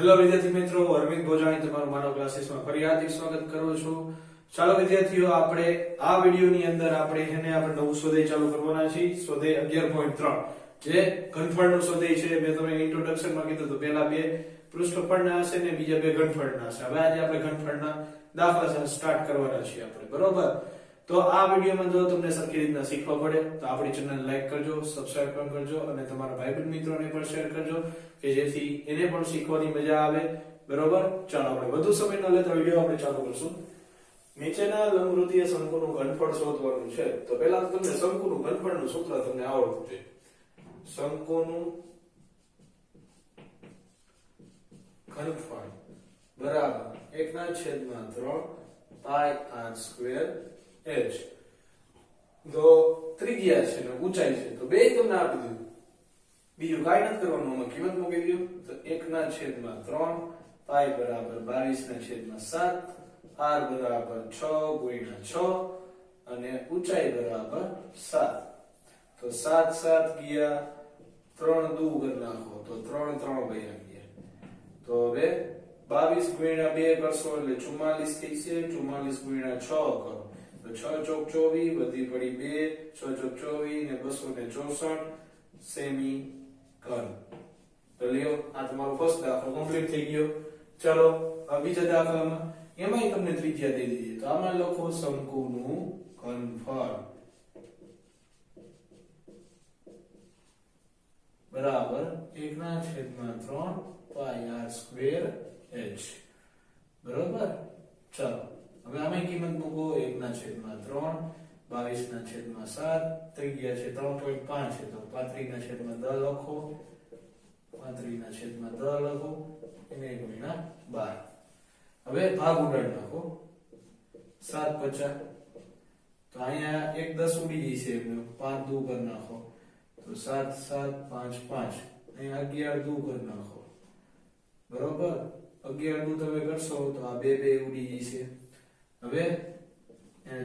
Hello વિદ્યાર્થી મિત્રો, અરવિંદ ભોજાણી તમારું માનવ ક્લાસીસમાં ફરી હાર્દિક સ્વાગત કરું છું. ચાલો વિદ્યાર્થીઓ, આપણે આ વિડિયોની અંદર આપણે નવું સ્વાધ્યાય ચાલુ કરવાના છીએ. સ્વાધ્યાય 11.3 જે ઘનફળનો સ્વાધ્યાય છે. મેં તમને ઇન્ટ્રોડક્શનમાં કીધું તો પહેલા બે પૃષ્ઠફળના હશે ને બીજા બે ઘનફળના હશે. હવે આજે આપણે ઘનફળના દાખલા સ્ટાર્ટ કરવાના છીએ આપણે, બરોબર? તો આ વિડિયોમાં જો તમને સરખી રીતના શીખવા પડે તો આપણી ચેનલ લાઈક કરજો, સબસ્ક્રાઇબ પણ કરજો અને તમારા ભાઈબંધ મિત્રોને પણ શેર કરજો કે જેથી એને પણ શીખવાની મજા આવે, બરોબર? ચાલો આપણે વધુ સમય ન લેતા વિડિયો આપણે ચાલુ કરશું. નીચેના લંબવૃત્તીય શંકુનું ઘનફળ શોધવાનું છે. તો પહેલા તો તમને શંકુનું ઘનફળનું સૂત્ર તમને આવડવું જોઈએ. શંકુનું ઘનફળ બરાબર 1/3 પાઈ r સ્ક્વેર h. તો ત્રિજ્યા છે ને ઊંચાઈ છે તો બે તમને આપી દીધું, બીજું કાઈ નથી કરવાનું. આમાં કિંમત મૂકી દો તો 1/3 પાઈ બરાબર 22/7, r બરાબર 6 × 6 અને ઊંચાઈ બરાબર 7. તો 7 7 ગયા 3 દુ કરી નાખો તો 3 3 ગયા. તો હવે 22 × 2 કરશો એટલે 44 થઈ છે. 44 × 6 કરો તો 6 ચોક 24 વધી પડી 2, 6 ચોક 24 ને 264 સેમી ઘન. તો લ્યો, આ તમારો ફર્સ્ટ દાખલો કમ્પ્લીટ થઈ ગયો. ચલો આ બીજા દાખલામાં એમાંય તમને ત્રિજ્યા દઈ દીધી. તો આમાં લખો શંકુનું ઘનફળ બરાબર 1/3 પાઈ r સ્ક્વેર h. બરોબર? ચલો હવે આમાં કિંમત મૂકો. 1/3 22/7, ત્રિજ્યા છે 3.5 છે તો 35/10 લખો. 35/10 લખો એને ગુણ્યા 12. હવે ભાગ ઉડાડી નાખો. 7 50 તો અહીંયા 1 10 ઉડી જશે એટલે 5 દુ કરી નાખો તો 7 7 5 5. અહીંયા 11 દુ કરી નાખો, બરોબર? 11 દુ તમે કરશો તો આ 2 2 ઉડી જશે. હવે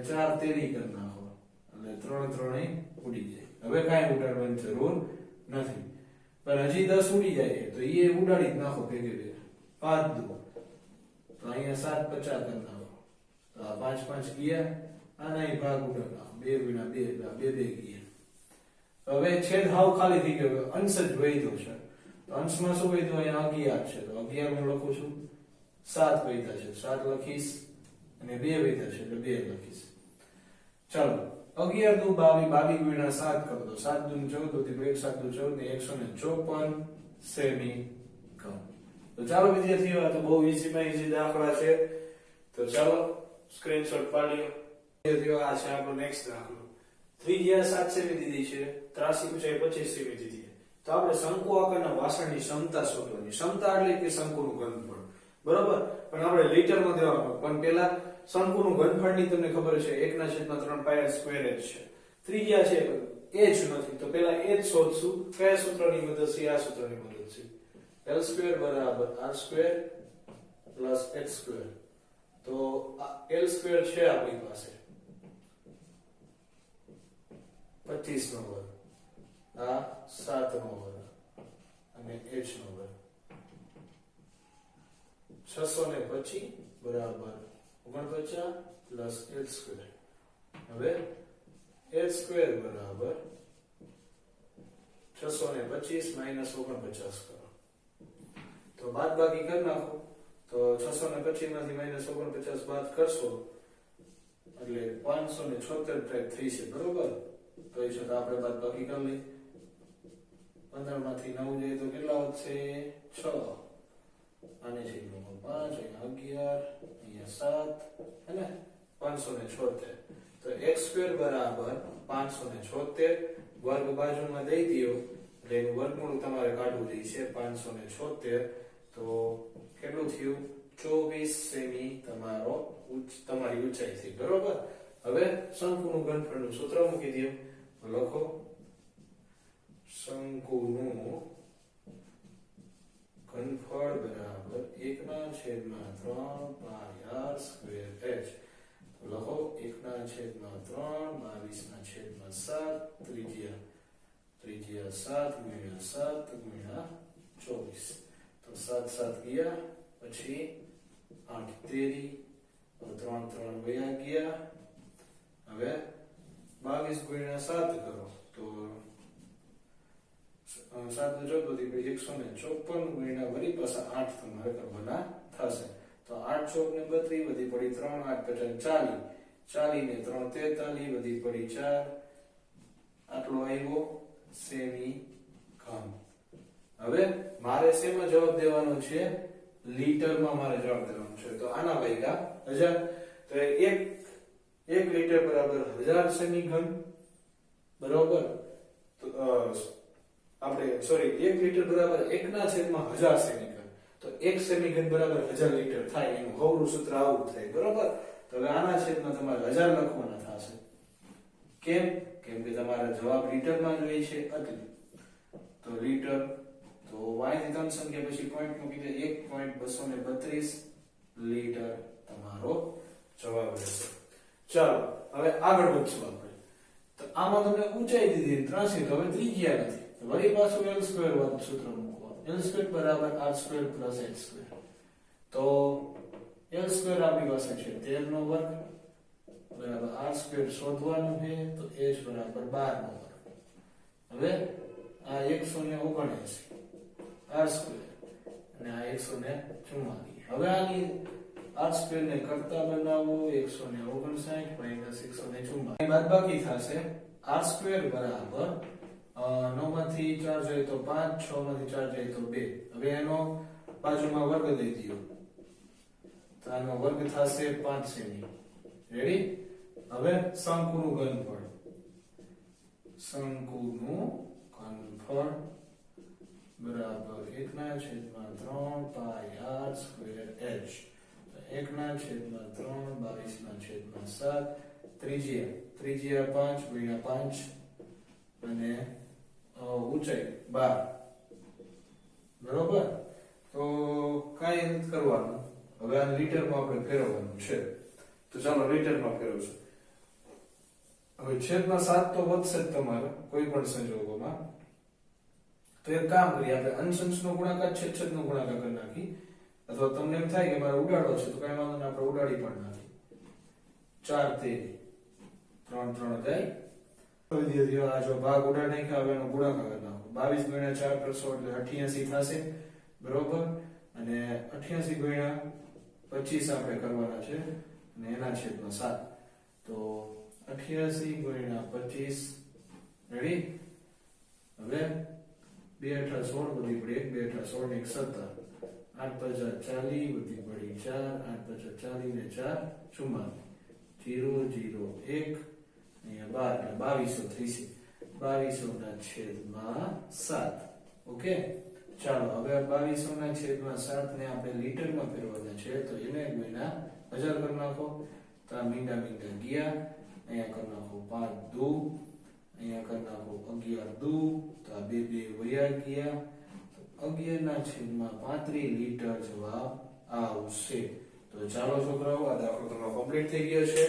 4 તેરી કરી નાખો એટલે 3 3 ઉડી જાય. હવે કાંઈ ઉડાડવાની જરૂર નથી, પણ હજી 10 ઉડી જાય તો એ ઉડાડી જ નાખો ભેગે ભેગે. 5 દુ તો અહીંયા 7 50 કરી નાખો તો આ 5 5 ગયા. આના ભાગ ઉડાડ નાખો 2 × 2 એટલે 2 2 ગયા. હવે છેદ હાવ ખાલી થઈ ગયો, અંશ જ વધ્યો છે. તો અંશમાં શું વધ્યું? અહીંયા 11 છે તો 11 હું લખું છું. 7 વધ્યા છે 7 લખીશ અને 2 વધ્યા છે એટલે 2 લખીશ. ચાલો 11 દુ 22 × 7 કરો તો 7 દુ 14 થી 1 7 દુ 14 ને 154 સેમી ઘન. તો ચાલો વિદ્યાર્થીઓ, આ તો બહુ ઈઝીમાં ઈઝી દાખલા છે. તો ચાલો સ્ક્રીનશોટ પાડી લો. આ છે આપણો નેક્સ્ટ દાખલો. ત્રિજ્યા 7 સેમી દીધી છે, ત્રાસી ઊંચાઈ 25 સેમી દીધી છે. તો આપણે શંકુ આકારના વાસણની ક્ષમતા શોધવાની. ક્ષમતા એટલે કે શંકુનું ઘનફળ, બરોબર? પણ આપણે લીટરમાં દેવાનું. પણ પહેલા શંકુનું ઘનફળની તમને ખબર છે 1/3 પાઈ r સ્ક્વેર h છે. ત્રિજ્યા છે h નથી તો પહેલા h શોધશું. કયા સૂત્રની મદદથી? આ સૂત્રની મદદથી. l સ્ક્વેર બરાબર r square plus h square. તો l સ્ક્વેર છે આપણી પાસે 25 નો વર્ગ, આ 7 નો વર્ગ અને h નો વર્ગ. 625 બરાબર 49 પ્લસ h સ્ક્વેર. હવે h સ્ક્વેર બરાબર 625 માઈનસ 49 કરો તો બાદબાકી કરી નાખો. તો 625 માંથી માઈનસ 49 બાદ કરશો એટલે 576 થઈ છે, બરોબર? તો એ છતાં આપણે બાદબાકી કરી લઈએ. 15 માંથી 9 જાય તો કેટલા વધશે? 6. આને છે 5, અહીંયા 11, અહીંયા 7 અને 576. તો x સ્ક્વેર બરાબર 576. વર્ગ બાજુમાં દઈ દયો એટલે એનું વર્ગમૂળ તમારે કાઢવું છે 576. તો કેટલું થયું? 24 સેમી તમારી ઊંચાઈ થઈ, બરોબર? હવે શંકુનું ઘનફળનું સૂત્ર મૂકી દો. લખો શંકુનું ઘનફળ બરાબર 1/3 પાઈ r સ્ક્વેર h. લખો 1/3 22/7, ત્રિજ્યા 7 × 7 × 24. તો 7 7 ગયા, પછી 8 તેરી, 3 3 વયા ગયા. હવે 22 ગુણ્યા 7 કરો તો 7 ને 14 દી પડી 154 ગુણ્યા વળી પાછા 8 તમારે કરવાના થશે. તો 8 ચોક ને 32 વધી પડી 3, 8 50 40 ને 3 43 વધી પડી 4. આટલો આવ્યો સેમી ઘન. હવે મારે શેમાં જવાબ દેવાનો છે? લીટરમાં મારે જવાબ દેવાનો છે. તો આના વાગ્યા 1000. તો 1 લીટર બરાબર 1000 સેમી ઘન બરોબર. તો આપણે સોરી 1 લીટર બરાબર 1/1000 સેમી ઘન. તો 1 સેમી ઘન બરાબર 1000 લીટર થાય. એનું હવરું સૂત્ર આવું થાય બરોબર. તો હવે આના છેદમાં તમારે 1000 લખવાના થશે. કેમ? કેમ કે તમારે જવાબ લીટરમાં જોઈએ છે એટલે. તો લીટર તો y થી 3 સંખ્યા પછી પોઈન્ટ મૂકી દે 1.232 લીટર તમારો જવાબ રહેશે. ચાલો હવે આગળ વધશું આપણે. તો આમાં તમને ઊંચાઈ દીધી 83 તો હવે ત્રિજ્યા નથી. વળી પાછું L² વાળું સૂત્ર મૂકો. L² બરાબર R² + H². તો L² આપણી પાસે છે 13 નો વર્ગ બરાબર R² શોધવાનું છે તો H બરાબર 12 નો વર્ગ. હવે આ 179 R² અને આ 144. હવે આની R² ને કરતા બનાવો 159 144 બાદબાકી થશે. R² બરાબર 9 માંથી 4 જાય તો 5, 6 માંથી 4 જાય તો 2. હવે એનો બાજુમાં વર્ગ દઈ દો તો આનો વર્ગ થશે 5 સેમી. રેડી? હવે શંકુનું ઘનફળ. શંકુનું ઘનફળ બરાબર 1/3 પાઈ R²H. 1/3 22/7 ત્રિજ્યા 5 ગુણ્યા 5 અને ઊંચાઈ 12 બરોબર. તો કાંઈ નથી કરવાનું. હવે આ લીટરમાં આપણે ફેરવવાનું છે. તો ચાલો લીટરમાં ફેરવશું. હવે છેદમાં 7 તો વધશે જ તમારે કોઈ પણ સંજોગોમાં. તો એક કામ કરીએ આપણે અંશ-અંશનો ગુણાકાર છેદ-છેદનો ગુણાકાર કરી નાખી. અથવા તમને એમ થાય કે મારે ઉડાડો છે તો કાંઈ વાંધો નહીં આપણે ઉડાડી પણ નાખી. 4 તેરી 3 3 જાય. વિદ્યાર્થીઓ આ જો ભાગ ઉડાડી નાખ્યા. હવે એનો ગુણાકાર કરી નાખો. 22 ગુણ્યા 4 કરશો એટલે 88 થશે બરોબર. અને 88 ગુણ્યા 25 આપણે કરવાના છે અને એના છેદમાં 7. તો 88 ગુણ્યા 25 રેડી. હવે 2 8 16 વધી પડી 1 2 8 16 ને 1 17 8 50 40 વધી પડી 4 8 50 40 ને 4 44 0 0 1 અહીંયા 12 2200 થઈ છે. 2200 ના છેદમાં 7. ઓકે ચાલો હવે 2200 ના છેદમાં 7 ને આપણે લીટરમાં ફેરવવાના છે. તો એને ગુણ્યા 1000 કરી નાખો. તો આ મીંડા ગયા. અહીંયા કરી નાખો 5 દુ. અહીંયા કરી નાખો 11 દુ. તો આ 2 2 વયા ગયા. 11 ના છેદમાં 35 લીટર જવાબ આવશે. તો ચાલો છોકરાઓ આ દાખલો તમારો કમ્પ્લીટ થઈ ગયો છે.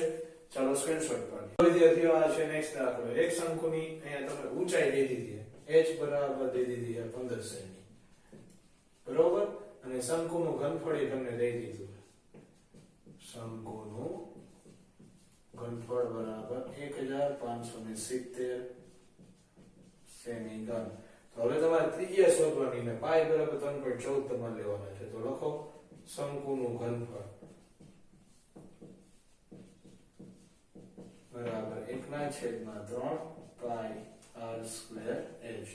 ચાલો સ્ક્રીનશોટ પાડો. વિદ્યાર્થીઓ આ છે નેક્સ્ટ દાખલો. એક શંકુની અહીંયા તમે ઊંચાઈ દઈ દીધી. h બરાબર દઈ દીધી 15 સેમી બરોબર. અને શંકુનું ઘનફળ એ તમને દઈ દીધું. શંકુનું ઘનફળ બરાબર 1570 સેમી ઘન. તો હવે તમારે ત્રિજ્યા શોધવાની ને પાઈ બરાબર 3.14 તમારે લેવાના છે. તો લખો શંકુનું ઘનફળ બરાબર 1/3 પાઈ R²H.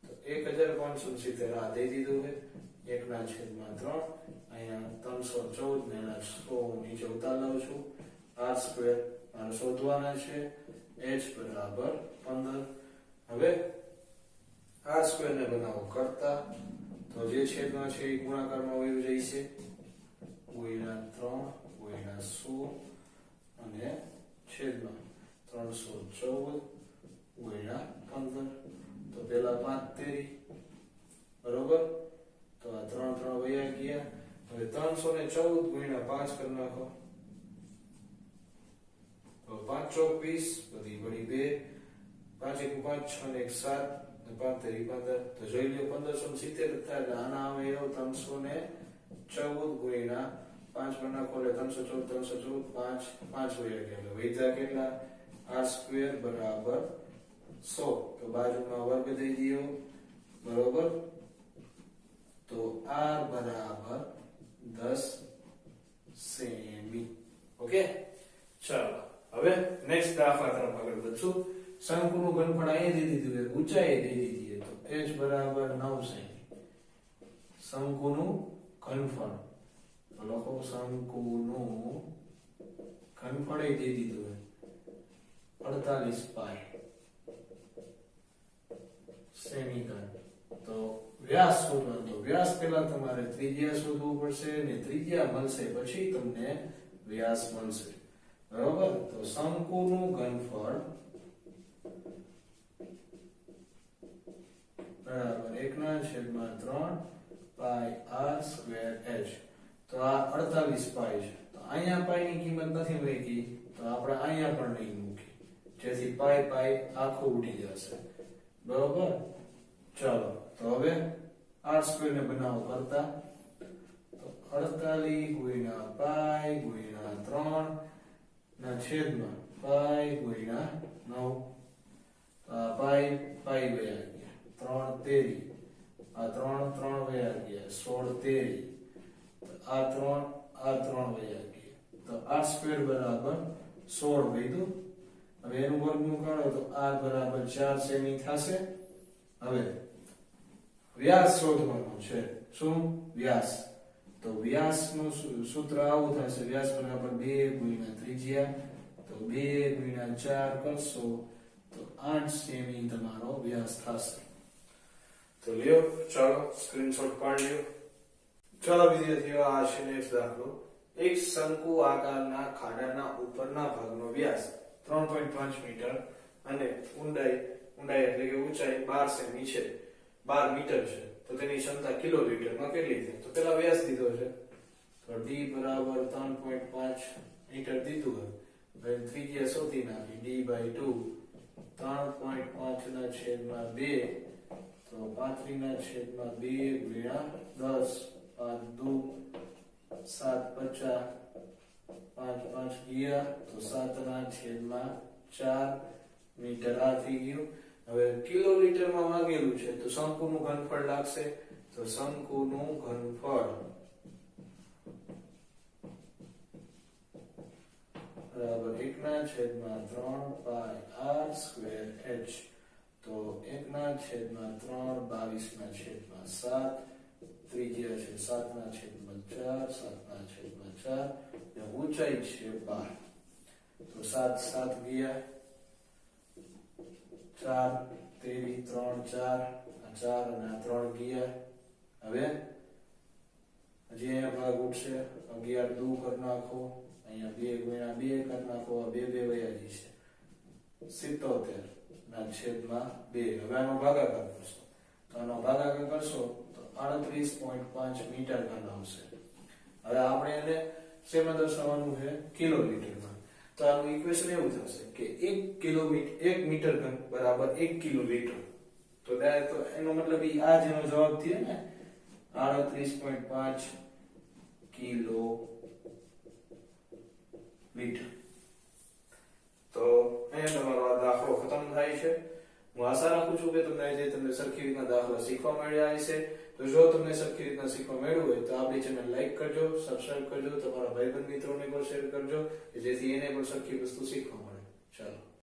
તો 1570 આ દઈ દીધું છે 1/3. અહીંયા 314 ને એના 100 નીચે ઉતાર લઉં છું. R² મારે શોધવાના છે. H બરાબર 15. હવે R² ને બનાવો કરતા. તો જે છેદમાં છે એ ગુણાકારમાં વયું જાય છે. ગુણ્યા 3 ગુણ્યા 100 અને છેદમાં 314 ગુણ્યા 15. તો પેલા 5 તેરી બરોબર. તો આ 3 3 વયા ગયા. હવે 314 ગુણ્યા 5 કરી નાખો. તો 5 ચોક 20 બધી પડી 2 5 1 5 6 ને 1 7 5 તેરી 15 તો જોઈ લ્યો 1570 થાય એટલે આના આવે એવો 314 ગુણ્યા 5 પર નાખો એટલે 314 5 વયા ગયા એટલે વૈધા કેટલા r સ્ક્વેર બરાબર 100 તો બાજુમાં વર્ગ દઈ દયો બરોબર તો r બરાબર 10 સેમી ઓકે ચાલો હવે નેક્સ્ટ દાખલા તરફ આગળ વધશું શંકુનું ઘનફળ અહીં દઈ દીધું છે ઊંચાઈ દઈ દીધી તો h બરાબર 9 સેમી શંકુનું ઘનફળ તો લખો શંકુનું ઘનફળ દઈ દીધું છે 48 પાઈ સેમી ઘન તો વ્યાસ શોધવાનો વ્યાસ પહેલા તમારે ત્રિજ્યા શોધવું પડશે ને ત્રિજ્યા મળશે પછી તમને વ્યાસ મળશે બરોબર તો શંકુનું ઘનફળ બરાબર 1/3 પાઈ r સ્ક્વેર h તો આ 48 પાઈ છે તો અહીંયા પાઈ ની કિંમત નથી મૂકી તો આપણે અહીંયા પણ નહીં મૂકી જેથી પાઈ પાઈ આખું ઉડી જશે બરોબર ચાલો તો હવે r સ્ક્વેર ને બનાવો કરતા તો 48 ગુણ્યા પાઈ ગુણ્યા 3 ના છેદમાં પાઈ ગુણ્યા 9 આ પાઈ પાઈ વયા ગયા 3 તેરી આ 3 વયા ગયા 16 તેરી આ 3 વયા ગયા તો r સ્ક્વેર બરાબર 16 વૈધું હવે એનું વર્ગમૂળ કાઢો તો r બરાબર 4 સેમી થશે હવે વ્યાસ શોધવાનો છે શું વ્યાસ તો વ્યાસનું સૂત્ર આવું થશે વ્યાસ બરાબર 2 ગુણ્યા ત્રિજ્યા તો 2 ગુણ્યા 4 કરશો તો 8 સેમી તમારો વ્યાસ થશે તો લ્યો ચાલો સ્ક્રીનશોટ પાડી લ્યો ચાલો વિદ્યાર્થીઓ આ છે નેક્સ્ટ દાખલો એક શંકુ આકારના ખાડાના ઉપરના ભાગનો વ્યાસ 3.5 મીટર અને ઊંડાઈ એટલે કે ઊંચાઈ 12 સેમી છે 12 મીટર છે તો તેની ક્ષમતા કિલોલીટરમાં કેટલી છે તો પેલા વ્યાસ દીધો છે તો d બરાબર 3.5 મીટર દીધું હોય હવે ત્રિજ્યા શોધી નાખી d/2 3.5 ના છેદમાં 2 તો 35 ના છેદમાં 2 ગુણ્યા 10 5 2 7 50 5 ગયા તો 7 ના છેદમાં 4 મીટર આ થઈ ગયું હવે કિલોલીટરમાં માંગેલું છે તો શંકુનું ઘનફળ લાગશે તો શંકુનું ઘનફળ બરાબર 1/3 પાઈ r સ્ક્વેર h તો 1/3 22/7 ત્રિજ્યા છે 7/4 7/4 ને ઊંચાઈ છે 12 તો 7 ગયા 4 તેરી 3 4 અને 3 ગયા હવે હજી અહીંયા ભાગ ઉઠશે 11 દૂ કરી નાખો અહીંયા 2 ગુણ્યા 2 કરી નાખો 2 વયા જશે 77 ના છેદમાં 2 હવે આનો ભાગાકાર કરશો તો આનો ભાગાકાર કરશો તો 38.5 મીટર ઘન આવશે હવે આપણે એને શેમાં દર્શાવવાનું છે કિલોમીટરમાં તો આનું ઇક્વેશન એવું થશે કે 1 મીટર ઘન બરાબર 1 કિલોલીટર તો એનો મતલબ આ જેનો જવાબ થયો ને 38.5 કિલો મીટર તો અહીંયા તમારો આ દાખલો ખતમ થાય છે હું આશા રાખું છું કે તમને સરખી રીતના દાખલા શીખવા મળ્યા હશે તો જો તમને સરખી રીતના શીખવા મળ્યું હોય તો આપણી ચેનલ લાઈક કરજો સબસ્ક્રાઇબ કરજો તમારા ભાઈબંધ મિત્રોને પણ શેર કરજો કે જેથી એને પણ સરખી વસ્તુ શીખવા મળે